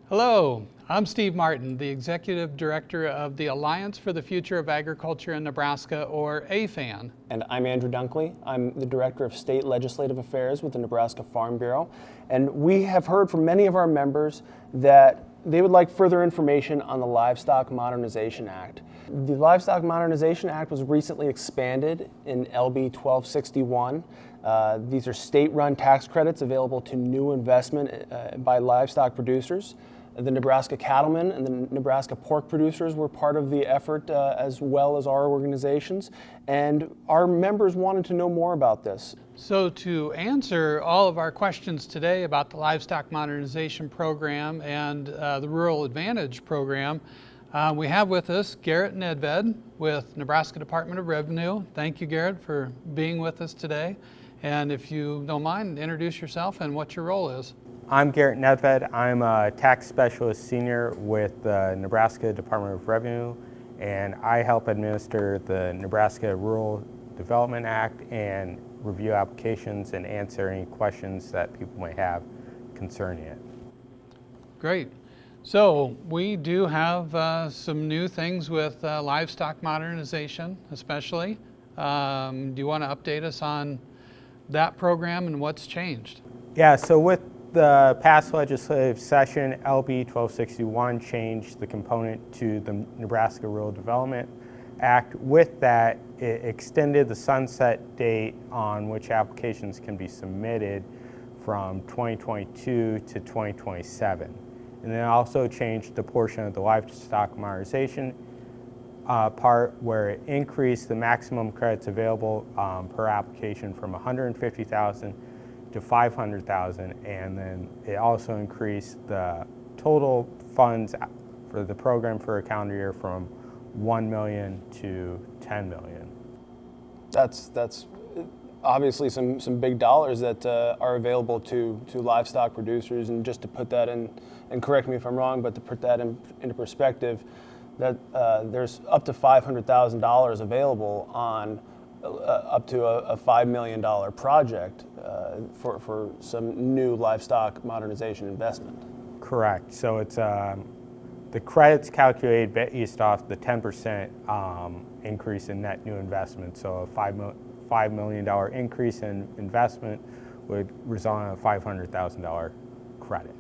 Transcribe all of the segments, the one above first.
Hello, I'm Steve Martin, the Executive Director of the Alliance for the Future of Agriculture in Nebraska, or AFAN. And I'm Andrew Dunkley. I'm the Director of State Legislative Affairs with the Nebraska Farm Bureau. And we have heard from many of our members that they would like further information on the Livestock Modernization Act. The Livestock Modernization Act was recently expanded in LB 1261. These are state-run tax credits available to new investment by livestock producers. The Nebraska cattlemen and the Nebraska pork producers were part of the effort as well as our organizations, and our members wanted to know more about this. So to answer all of our questions today about the Livestock Modernization Program and the Rural Advantage Program, we have with us Garrett Nedved with Nebraska Department of Revenue. Thank you, Garrett, for being with us today. And if you don't mind, introduce yourself and what your role is. I'm Garrett Nedved. I'm a tax specialist senior with the Nebraska Department of Revenue, and I help administer the Nebraska Rural Development Act and review applications and answer any questions that people may have concerning it. Great. So we do have some new things with livestock modernization, especially. Do you want to update us on that program and what's changed? Yeah, so with the past legislative session, LB 1261 changed the component to the Nebraska Rural Development Act. With that, it extended the sunset date on which applications can be submitted from 2022 to 2027. And then also changed the portion of the livestock modernization part where it increased the maximum credits available per application from 150,000 to 500,000, and then it also increased the total funds for the program for a calendar year from 1 million to 10 million. That's obviously some big dollars that are available to livestock producers. And just to put that in, and correct me if I'm wrong, but to put that into perspective, that there's up to $500,000 available on up to a $5 million project for some new livestock modernization investment. Correct. So it's the credits calculated based off the 10% increase in net new investment. So a $5 million increase in investment would result in a $500,000 credit.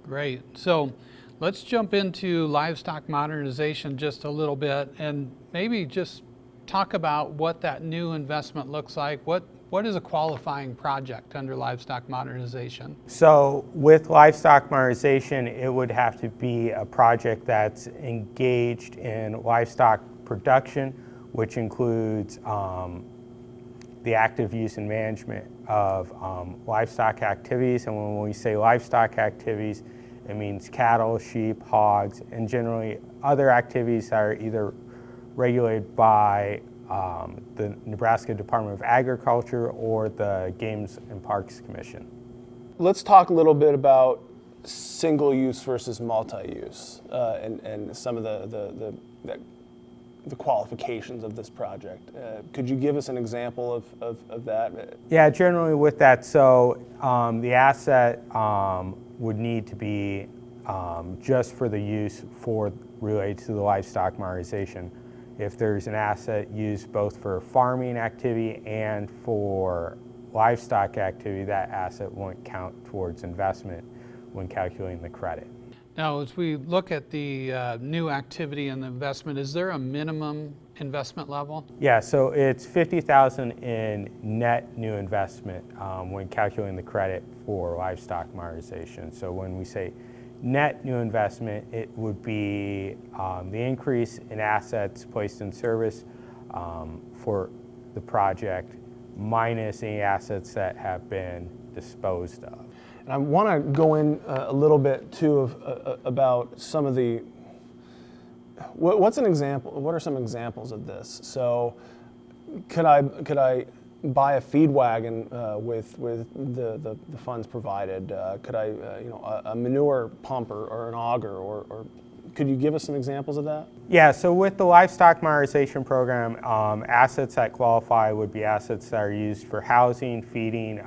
Great. So let's jump into livestock modernization just a little bit and maybe just talk about what that new investment looks like. What is a qualifying project under livestock modernization? So with livestock modernization, it would have to be a project that's engaged in livestock production, which includes the active use and management of livestock activities. And when we say livestock activities, it means cattle, sheep, hogs, and generally other activities that are either regulated by the Nebraska Department of Agriculture or the Games and Parks Commission. Let's talk a little bit about single-use versus multi-use and some of the qualifications of this project. Could you give us an example of that? Yeah, generally with that, so the asset would need to be just for the use related to the livestock modernization. If there's an asset used both for farming activity and for livestock activity, that asset won't count towards investment when calculating the credit. Now, as we look at the new activity and the investment, is there a minimum investment level? Yeah, so it's $50,000 in net new investment when calculating the credit for livestock modernization. So when we say net new investment, it would be the increase in assets placed in service for the project minus any assets that have been disposed of. And I want to go in a little bit too about some of the. What's an example? What are some examples of this? So, could I buy a feed wagon with the funds provided? Could I a manure pump or an auger or could you give us some examples of that? Yeah, so with the livestock modernization program, assets that qualify would be assets that are used for housing, feeding,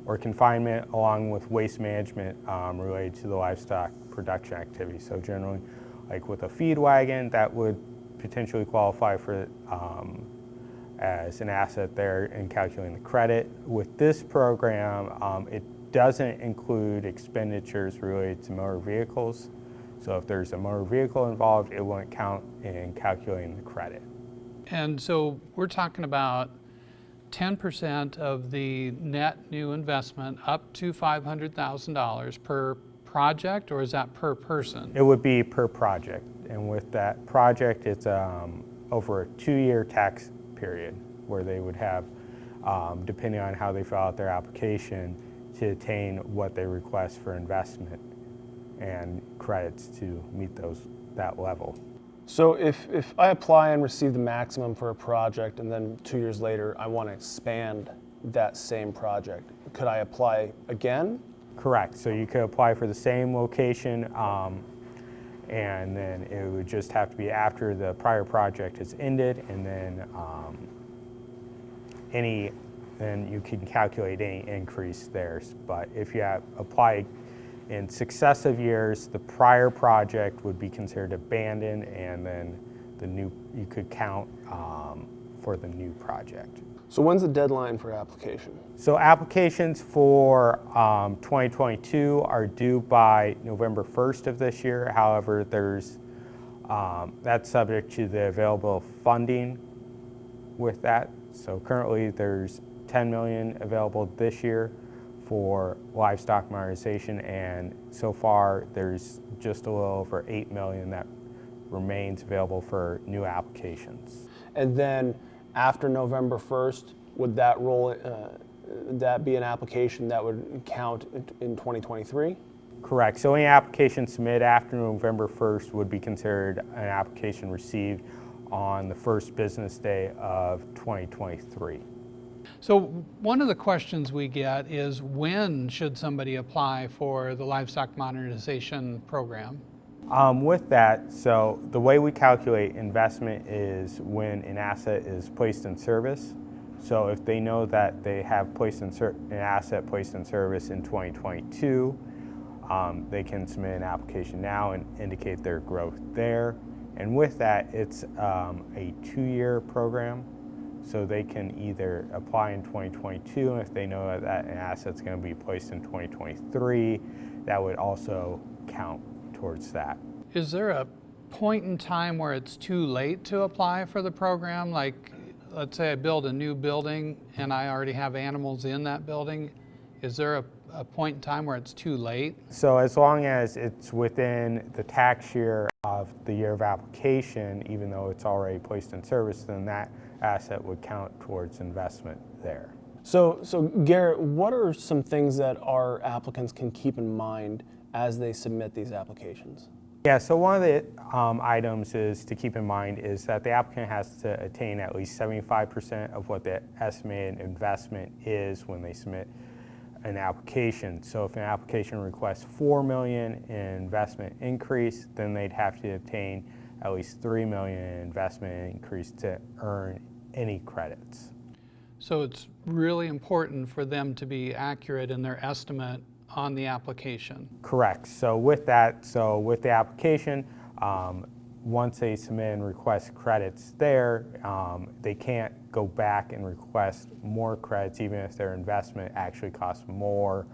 or confinement, along with waste management related to the livestock production activity. So generally, like with a feed wagon, that would potentially qualify for as an asset there in calculating the credit. With this program, it doesn't include expenditures related to motor vehicles. So if there's a motor vehicle involved, it won't count in calculating the credit. And so we're talking about 10% of the net new investment up to $500,000 per project, or is that per person? It would be per project. And with that project, it's over a 2-year tax period where they would have, depending on how they fill out their application, to attain what they request for investment and credits to meet that level. So if I apply and receive the maximum for a project and then 2 years later I want to expand that same project, could I apply again? Correct. So you could apply for the same location, and then it would just have to be after the prior project has ended, and then then you can calculate any increase there. But if you apply in successive years, the prior project would be considered abandoned, and then you could count for the new project. So when's the deadline for application? So applications for 2022 are due by November 1st of this year. However, that's subject to the available funding with that. So currently there's $10 million available this year for livestock modernization, and so far there's just a little over $8 million that remains available for new applications. And then after November 1st, would that be an application that would count in 2023? Correct. So any application submitted after November 1st would be considered an application received on the first business day of 2023. So one of the questions we get is, when should somebody apply for the Livestock Modernization Program? With that, so the way we calculate investment is when an asset is placed in service. So if they know that they have placed an asset placed in service in 2022, they can submit an application now and indicate their growth there. And with that, it's a 2-year program. So they can either apply in 2022, and if they know that an asset's going to be placed in 2023, that would also count towards that. Is there a point in time where it's too late to apply for the program? Like, let's say I build a new building and I already have animals in that building. Is there a point in time where it's too late? So as long as it's within the tax year of the year of application, even though it's already placed in service, then that asset would count towards investment there. So Garrett, what are some things that our applicants can keep in mind as they submit these applications? Yeah, so one of the items is to keep in mind is that the applicant has to attain at least 75% of what the estimated investment is when they submit an application. So if an application requests $4 million in investment increase, then they'd have to obtain at least $3 million in investment increase to earn any credits. So it's really important for them to be accurate in their estimate on the application. Correct. So with that, with the application, once they submit and request credits there, they can't go back and request more credits even if their investment actually costs more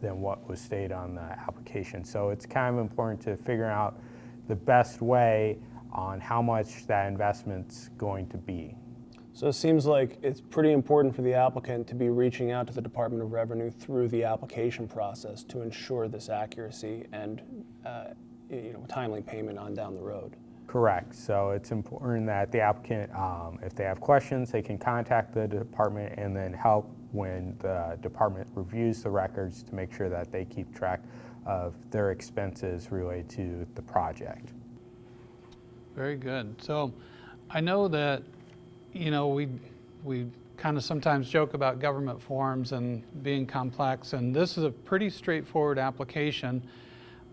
than what was stated on the application. So it's kind of important to figure out the best way on how much that investment's going to be. So it seems like it's pretty important for the applicant to be reaching out to the Department of Revenue through the application process to ensure this accuracy and timely payment on down the road. Correct. So it's important that the applicant, if they have questions, they can contact the department and then help when the department reviews the records to make sure that they keep track of their expenses related to the project. Very good. So I know that, we kind of sometimes joke about government forms and being complex, and this is a pretty straightforward application.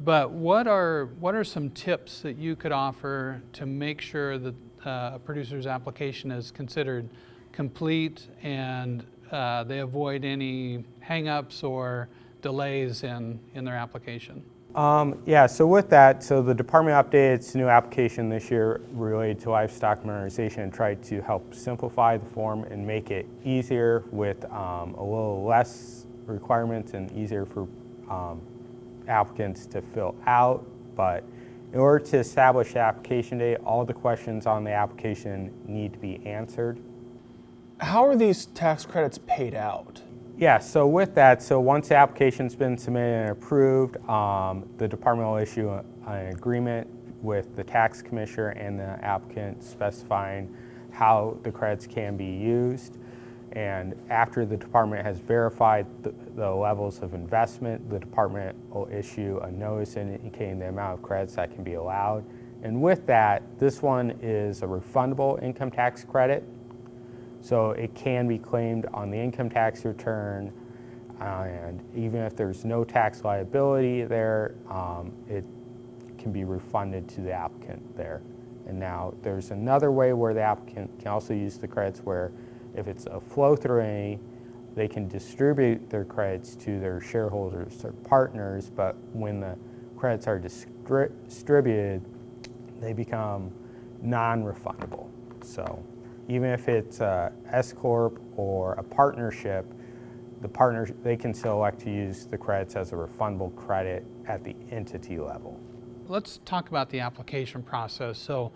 But what are some tips that you could offer to make sure that a producer's application is considered complete and they avoid any hangups or delays in their application? Yeah, so with that, so the department updated its new application this year related to livestock modernization and tried to help simplify the form and make it easier with a little less requirements and easier for applicants to fill out. But in order to establish the application date, all the questions on the application need to be answered. How are these tax credits paid out? Yeah, so with that, so once the application's been submitted and approved, the department will issue an agreement with the tax commissioner and the applicant specifying how the credits can be used. And after the department has verified the levels of investment, the department will issue a notice indicating the amount of credits that can be allowed. And with that, this one is a refundable income tax credit. So it can be claimed on the income tax return, and even if there's no tax liability there, it can be refunded to the applicant there. And now there's another way where the applicant can also use the credits where if it's a flow-through entity, they can distribute their credits to their shareholders or partners, but when the credits are distributed, they become non-refundable. So even if it's a S-Corp or a partnership, they can select to use the credits as a refundable credit at the entity level. Let's talk about the application process. So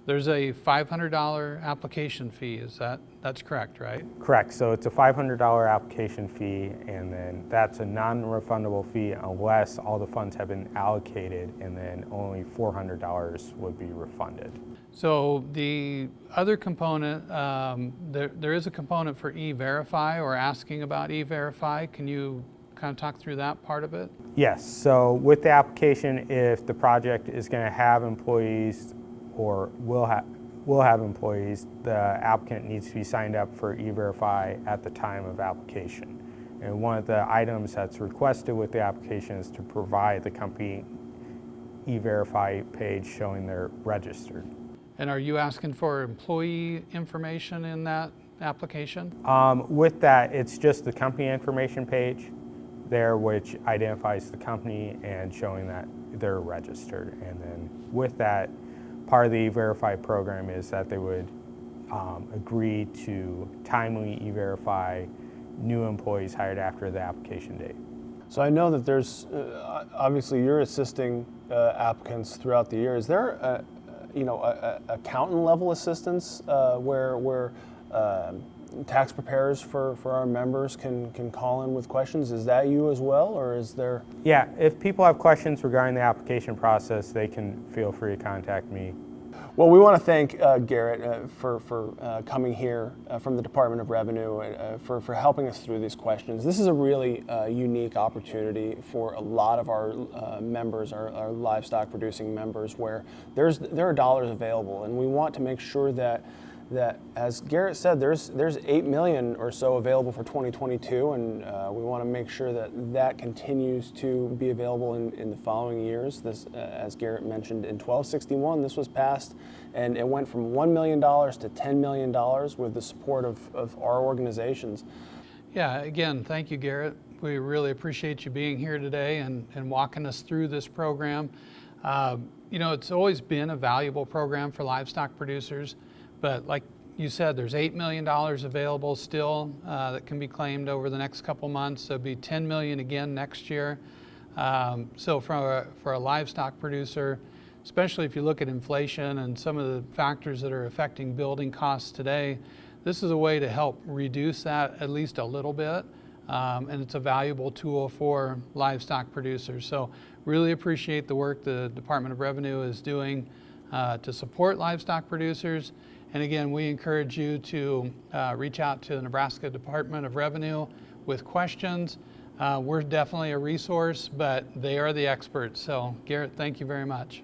there's a $500 application fee. That's correct, right? Correct. So it's a $500 application fee, and then that's a non-refundable fee unless all the funds have been allocated, and then only $400 would be refunded. So the other component, there is a component for E-Verify or asking about E-Verify. Can you kind of talk through that part of it? Yes. So with the application, if the project is going to have employees or will have employees, the applicant needs to be signed up for E-Verify at the time of application. And one of the items that's requested with the application is to provide the company E-Verify page showing they're registered. And are you asking for employee information in that application? With that, it's just the company information page there, which identifies the company and showing that they're registered. And then with that, part of the E-Verify program is that they would agree to timely E-Verify new employees hired after the application date. So I know that there's, obviously you're assisting applicants throughout the year. Is there a accountant level assistance where tax preparers for our members can call in with questions? Is that you as well, or is there? Yeah, if people have questions regarding the application process, they can feel free to contact me. Well, we want to thank Garrett for coming here from the Department of Revenue for helping us through these questions. This is a really unique opportunity for a lot of our members, our livestock producing members, where there are dollars available, and we want to make sure that as Garrett said, there's $8 million or so available for 2022, and we want to make sure that continues to be available in the following years. This, as Garrett mentioned, in 1261, this was passed, and it went from $1 million to $10 million with the support of our organizations. Yeah, again, thank you, Garrett. We really appreciate you being here today and walking us through this program. It's always been a valuable program for livestock producers. But like you said, there's $8 million available still that can be claimed over the next couple months. There'll be $10 million again next year. So for a livestock producer, especially if you look at inflation and some of the factors that are affecting building costs today, this is a way to help reduce that at least a little bit. And it's a valuable tool for livestock producers. So really appreciate the work the Department of Revenue is doing to support livestock producers. And again, we encourage you to reach out to the Nebraska Department of Revenue with questions. We're definitely a resource, but they are the experts. So Garrett, thank you very much.